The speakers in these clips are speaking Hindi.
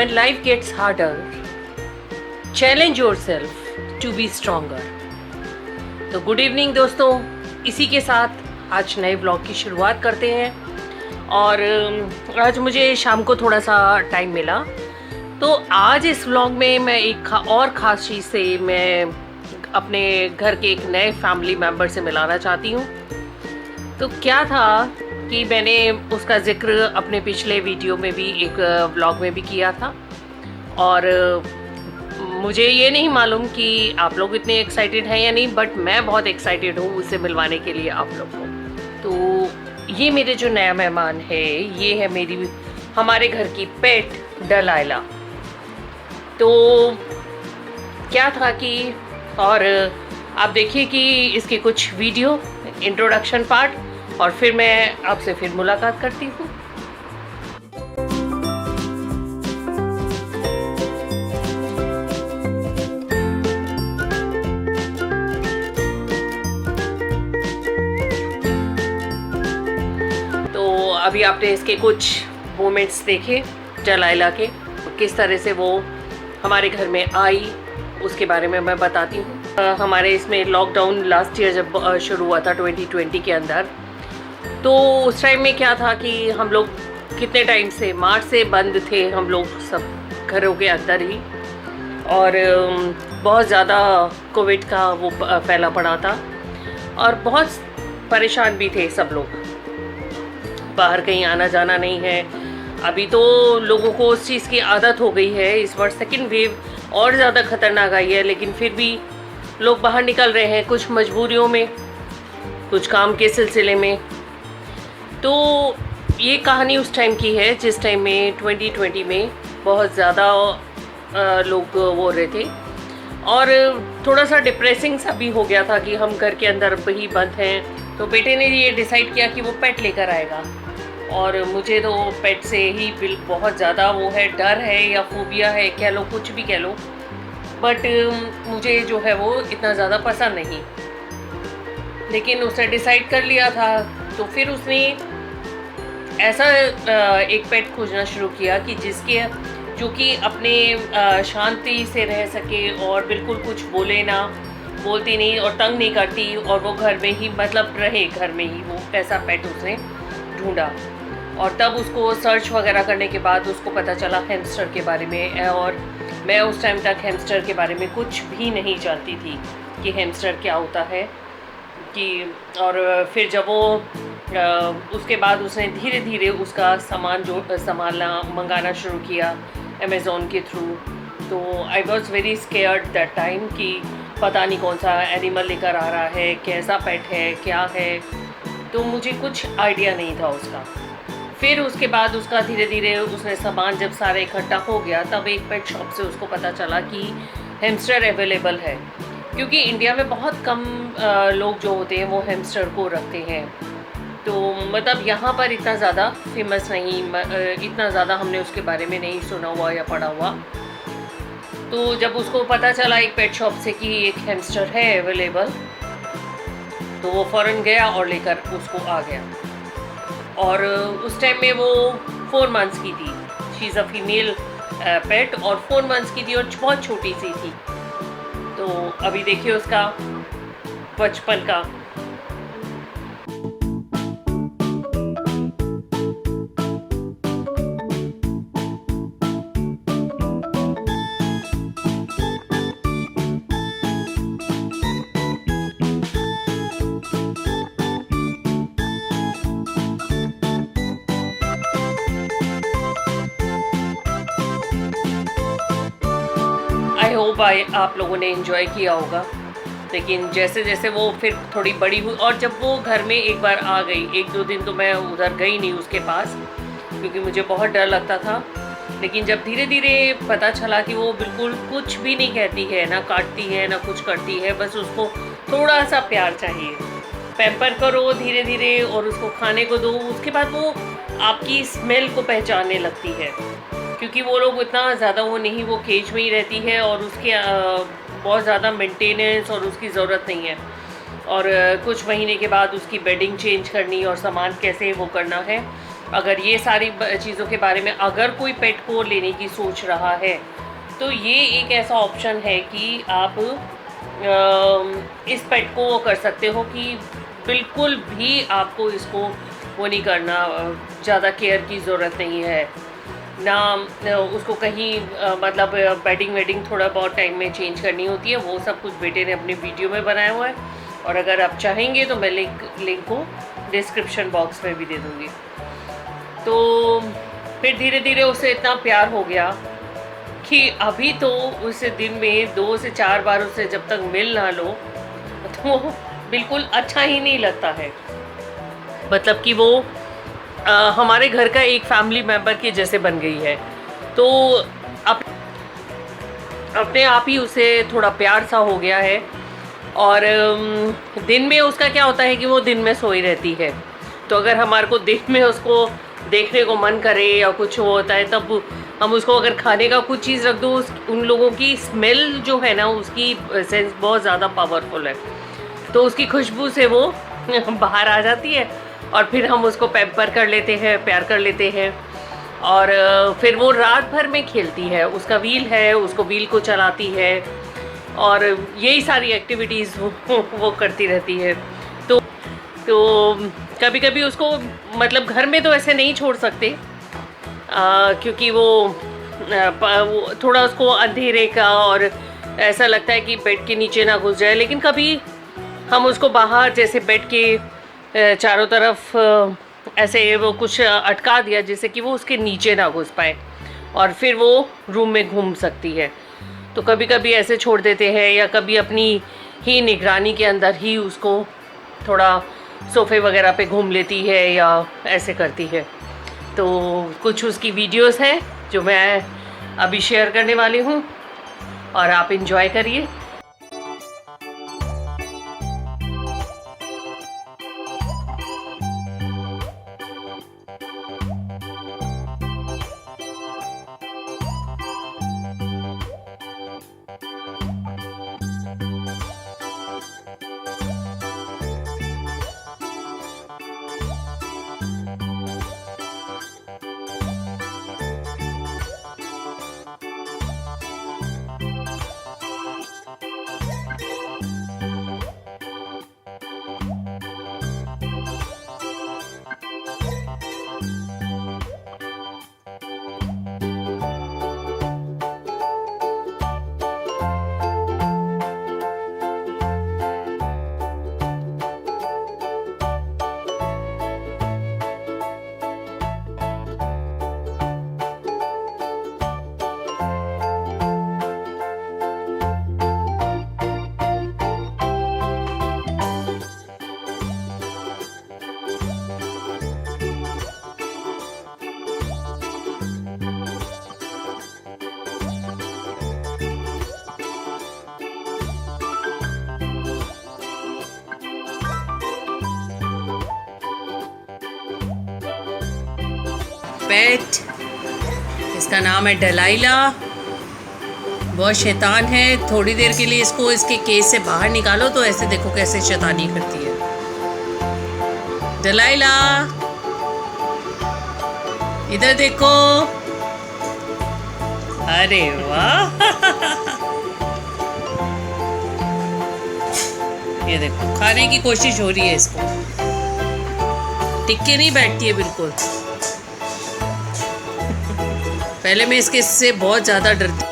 when life gets harder, challenge yourself to be stronger. तो गुड इवनिंग दोस्तों, इसी के साथ आज नए व्लॉग की शुरुआत करते हैं। और आज मुझे शाम को थोड़ा सा टाइम मिला, तो आज इस व्लॉग में मैं एक और ख़ास चीज़ से मैं अपने घर के एक नए फैमिली मेम्बर से मिलाना चाहती हूँ। तो क्या था कि मैंने उसका ज़िक्र अपने पिछले वीडियो में भी एक व्लॉग में भी किया था, और मुझे ये नहीं मालूम कि आप लोग इतने एक्साइटेड हैं या नहीं, बट मैं बहुत एक्साइटेड हूँ उससे मिलवाने के लिए आप लोग को। तो ये मेरे जो नया मेहमान है, ये है हमारे घर की पेट डलाइला। तो क्या था कि, और आप देखिए कि इसके कुछ वीडियो इंट्रोडक्शन पार्ट, और फिर मैं आपसे फिर मुलाकात करती हूँ। तो अभी आपने इसके कुछ मोमेंट्स देखे डलाइला के, किस तरह से वो हमारे घर में आई, उसके बारे में मैं बताती हूँ। हमारे इसमें लॉकडाउन लास्ट ईयर जब शुरू हुआ था 2020 के अंदर, तो उस टाइम में क्या था कि हम लोग कितने टाइम से, मार्च से बंद थे हम लोग सब घरों के अंदर ही, और बहुत ज़्यादा कोविड का वो फैला पड़ा था और बहुत परेशान भी थे सब लोग। बाहर कहीं आना जाना नहीं है। अभी तो लोगों को उस चीज़ की आदत हो गई है। इस बार सेकेंड वेव और ज़्यादा खतरनाक आई है, लेकिन फिर भी लोग बाहर निकल रहे हैं, कुछ मजबूरियों में, कुछ काम के सिलसिले में। तो ये कहानी उस टाइम की है जिस टाइम में 2020 में बहुत ज़्यादा लोग वो रहे थे, और थोड़ा सा डिप्रेसिंग सा भी हो गया था कि हम घर के अंदर ही बंद हैं। तो बेटे ने ये डिसाइड किया कि वो पेट लेकर आएगा, और मुझे तो पेट से ही बहुत ज़्यादा वो है, डर है या फोबिया है, कह लो कुछ भी कह लो, बट मुझे जो है वो इतना ज़्यादा पसंद नहीं। लेकिन उसने डिसाइड कर लिया था, तो फिर उसने ऐसा एक पेट खोजना शुरू किया कि जो कि अपने शांति से रह सके और बिल्कुल कुछ बोलती नहीं और तंग नहीं करती, और वो घर में ही मतलब रहे घर में ही, वो ऐसा पेट उसने ढूंढा। और तब उसको सर्च वगैरह करने के बाद उसको पता चला हैमस्टर के बारे में, और मैं उस टाइम तक हैमस्टर के बारे में कुछ भी नहीं जानती थी कि हैमस्टर क्या होता है कि। और फिर जब वो उसके बाद उसने धीरे धीरे उसका सामान मंगाना शुरू किया अमेज़ॉन के थ्रू। तो I was very scared that time कि पता नहीं कौन सा एनिमल लेकर आ रहा है, कैसा पेट है, क्या है, तो मुझे कुछ आइडिया नहीं था उसका। फिर उसके बाद उसका धीरे धीरे उसने सामान जब सारा इकट्ठा हो गया, तब एक पेट शॉप से उसको पता चला कि हैमस्टर अवेलेबल है, क्योंकि इंडिया में बहुत कम लोग जो होते हैं वो हैमस्टर को रखते हैं। तो मतलब यहाँ पर इतना ज़्यादा फेमस नहीं, इतना ज़्यादा हमने उसके बारे में नहीं सुना हुआ या पढ़ा हुआ। तो जब उसको पता चला एक पेट शॉप से कि एक हैमस्टर है अवेलेबल, तो वो फ़ौरन गया और लेकर उसको आ गया। और उस टाइम में वो 4 मंथ्स की थी। शी इज़ अ फीमेल पेट, और 4 मंथ्स की थी और बहुत छोटी सी थी। तो अभी देखिए उसका बचपन का। आई होप आप लोगों ने एंजॉय किया होगा। लेकिन जैसे जैसे वो फिर थोड़ी बड़ी हुई, और जब वो घर में एक बार आ गई, 1-2 दिन तो मैं उधर गई नहीं उसके पास, क्योंकि मुझे बहुत डर लगता था। लेकिन जब धीरे धीरे पता चला कि वो बिल्कुल कुछ भी नहीं कहती है, ना काटती है ना कुछ करती है, बस उसको थोड़ा सा प्यार चाहिए, पैम्पर करो धीरे धीरे और उसको खाने को दो। उसके बाद वो आपकी स्मेल को पहचानने लगती है, क्योंकि वो लोग इतना ज़्यादा वो नहीं, वो केज में ही रहती है, और उसके बहुत ज़्यादा मेंटेनेंस और उसकी ज़रूरत नहीं है। और कुछ महीने के बाद उसकी बेडिंग चेंज करनी और सामान कैसे वो करना है, अगर ये सारी चीज़ों के बारे में अगर कोई पेट को लेने की सोच रहा है तो ये एक ऐसा ऑप्शन है कि आप इस पेट को कर सकते हो कि बिल्कुल भी आपको इसको वो नहीं करना, ज़्यादा केयर की ज़रूरत नहीं है ना, उसको कहीं मतलब बेडिंग वेडिंग थोड़ा बहुत टाइम में चेंज करनी होती है। वो सब कुछ बेटे ने अपने वीडियो में बनाया हुआ है, और अगर आप चाहेंगे तो मैं लिंक को डिस्क्रिप्शन बॉक्स में भी दे दूँगी। तो फिर धीरे धीरे उससे इतना प्यार हो गया कि अभी तो उस दिन में 2 से 4 बार उससे जब तक मिल ना लो तो बिल्कुल अच्छा ही नहीं लगता है। मतलब कि वो हमारे घर का एक फैमिली मेम्बर के जैसे बन गई है। तो अपने आप ही उसे थोड़ा प्यार सा हो गया है। और दिन में उसका क्या होता है कि वो दिन में सोई रहती है, तो अगर हमारे को दिन में उसको देखने को मन करे या कुछ होता है तब हम उसको अगर खाने का कुछ चीज़ रख दो, उन लोगों की स्मेल जो है ना, उसकी सेंस बहुत ज़्यादा पावरफुल है, तो उसकी खुशबू से वो बाहर आ जाती है और फिर हम उसको पैम्पर कर लेते हैं, प्यार कर लेते हैं। और फिर वो रात भर में खेलती है, उसका व्हील है, उसको व्हील को चलाती है और यही सारी एक्टिविटीज़ वो करती रहती है। तो कभी कभी उसको मतलब घर में तो ऐसे नहीं छोड़ सकते क्योंकि वो थोड़ा उसको अंधेरे का और ऐसा लगता है कि बेड के नीचे ना घुस जाए, लेकिन कभी हम उसको बाहर जैसे बेड के चारों तरफ ऐसे वो कुछ अटका दिया जिससे कि वो उसके नीचे ना घुस पाए और फिर वो रूम में घूम सकती है। तो कभी कभी ऐसे छोड़ देते हैं या कभी अपनी ही निगरानी के अंदर ही उसको थोड़ा सोफ़े वगैरह पे घूम लेती है या ऐसे करती है। तो कुछ उसकी वीडियोस हैं जो मैं अभी शेयर करने वाली हूँ और आप इंजॉय करिए। पेट, इसका नाम है डलाइला, बहुत शैतान है। थोड़ी देर के लिए इसको इसके केस से बाहर निकालो तो ऐसे देखो कैसे शैतानी करती है। डलाइला इधर देखो, अरे वाह ये देखो खाने की कोशिश हो रही है इसको, टिक के नहीं बैठती है बिल्कुल। पहले मैं इससे बहुत ज़्यादा डरती।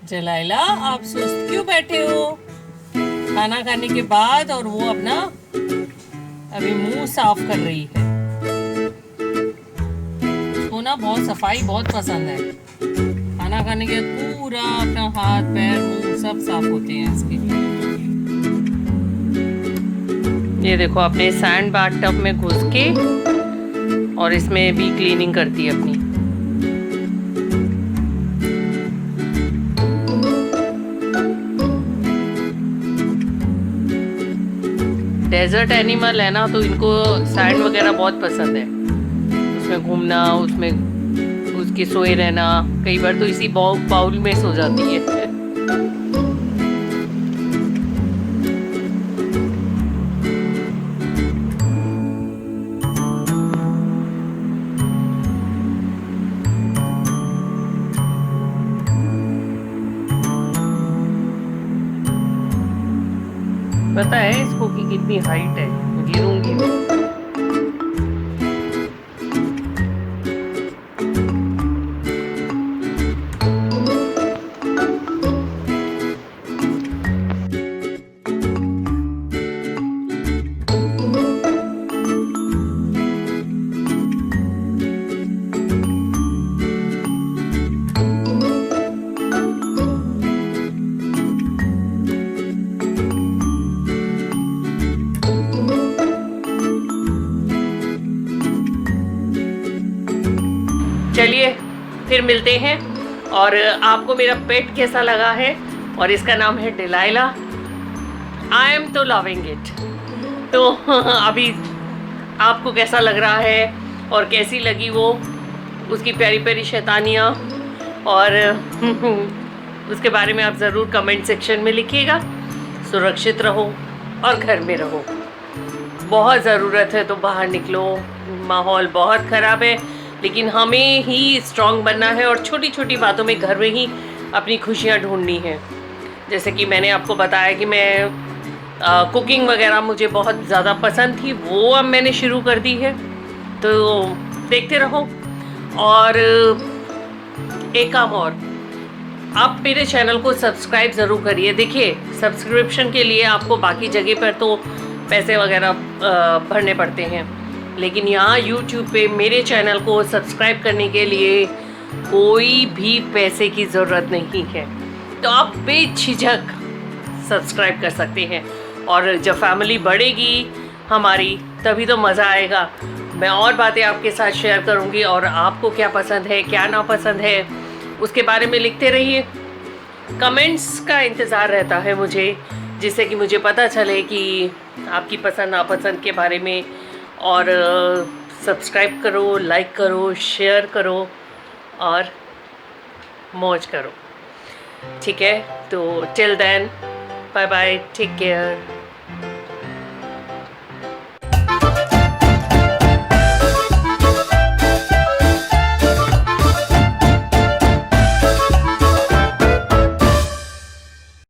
जलाइला, आप सुस्त क्यों बैठे हो खाना खाने के बाद? और वो अपना अभी मुंह साफ कर रही है। उसको ना बहुत सफाई बहुत पसंद है। खाना खाने के बाद पूरा अपना हाथ पैर मुंह सब साफ होते हैं इसके। ये देखो अपने सैंड बाथ टब में घुस के और इसमें भी क्लीनिंग करती है अपनी। डेजर्ट एनिमल है ना, तो इनको सैंड वगैरह बहुत पसंद है, उसमें घूमना, उसमें उसके सोए रहना। कई बार तो इसी बाउल में सो जाती है। पता है इसको कि कितनी हाइट है, गिरूंगी मैं। चलिए फिर मिलते हैं, और आपको मेरा पेट कैसा लगा है, और इसका नाम है डिलाइला। आई एम तो लविंग इट। तो अभी आपको कैसा लग रहा है और कैसी लगी वो उसकी प्यारी प्यारी शैतानियाँ, और उसके बारे में आप ज़रूर कमेंट सेक्शन में लिखिएगा। सुरक्षित रहो और घर में रहो, बहुत ज़रूरत है तो बाहर निकलो। माहौल बहुत ख़राब है, लेकिन हमें ही स्ट्रांग बनना है और छोटी छोटी बातों में घर में ही अपनी खुशियाँ ढूंढनी है। जैसे कि मैंने आपको बताया कि मैं कुकिंग वगैरह मुझे बहुत ज़्यादा पसंद थी, वो अब मैंने शुरू कर दी है, तो देखते रहो। और एक काम और, आप मेरे चैनल को सब्सक्राइब ज़रूर करिए। देखिए, सब्सक्रिप्शन के लिए आपको बाकी जगह पर तो पैसे वगैरह भरने पड़ते हैं, लेकिन यहाँ YouTube पे मेरे चैनल को सब्सक्राइब करने के लिए कोई भी पैसे की ज़रूरत नहीं है, तो आप बेझिझक सब्सक्राइब कर सकते हैं। और जब फैमिली बढ़ेगी हमारी, तभी तो मज़ा आएगा। मैं और बातें आपके साथ शेयर करूँगी, और आपको क्या पसंद है क्या नापसंद है उसके बारे में लिखते रहिए। कमेंट्स का इंतज़ार रहता है मुझे, जिससे कि मुझे पता चले कि आपकी पसंद नापसंद के बारे में। और सब्सक्राइब करो, लाइक करो, शेयर करो और मौज करो। ठीक है, तो till then, bye bye, take care.